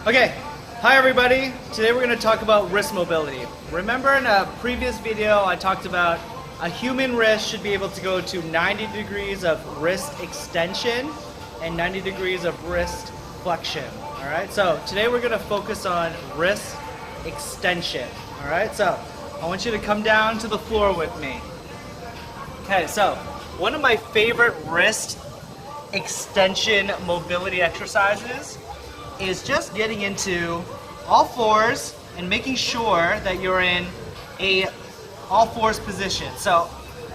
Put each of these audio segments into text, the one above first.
Okay, hi everybody. Today we're going to talk about wrist mobility. Remember in a previous video I talked about a human wrist should be able to go to 90 degrees of wrist extension and 90 degrees of wrist flexion. Alright, so today we're going to focus on wrist extension. Alright, so I want you to come down to the floor with me. Okay, so one of my favorite wrist extension mobility exercises is just getting into all fours and making sure that you're in a all fours position. So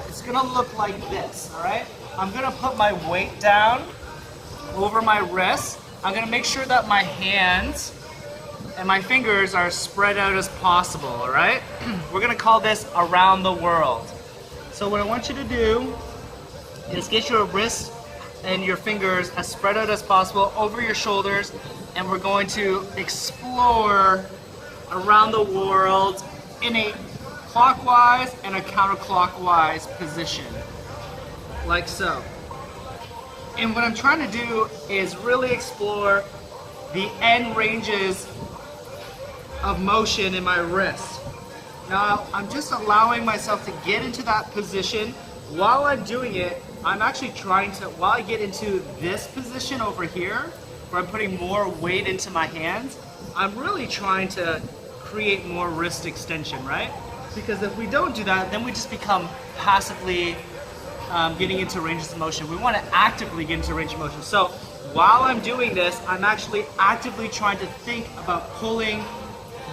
it's gonna look like this, all right? I'm gonna put my weight down over my wrist. I'm gonna make sure that my hands and my fingers are spread out as possible, all right? We're gonna call this around the world. So what I want you to do is get your wrist and your fingers as spread out as possible over your shoulders, and we're going to explore around the world in a clockwise and a counterclockwise position, like so. And what I'm trying to do is really explore the end ranges of motion in my wrist. Now, I'm just allowing myself to get into that position. While I'm doing it, I'm actually trying to, while I get into this position over here, where I'm putting more weight into my hands, I'm really trying to create more wrist extension, right? Because if we don't do that, then we just become passively getting into ranges of motion. We want to actively get into range of motion. So while I'm doing this, I'm actually actively trying to think about pulling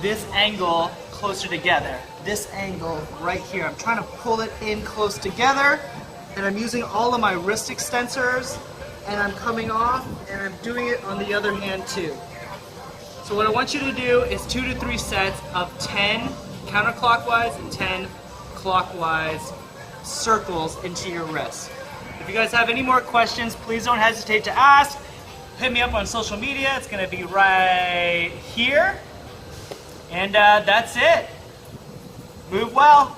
this angle closer together. This angle right here. I'm trying to pull it in close together, and I'm using all of my wrist extensors, and I'm coming off, and I'm doing it on the other hand too. So what I want you to do is 2 to 3 sets of 10 counterclockwise and 10 clockwise circles into your wrist. If you guys have any more questions, please don't hesitate to ask. Hit me up on social media. It's going to be right here. And that's it. Move well.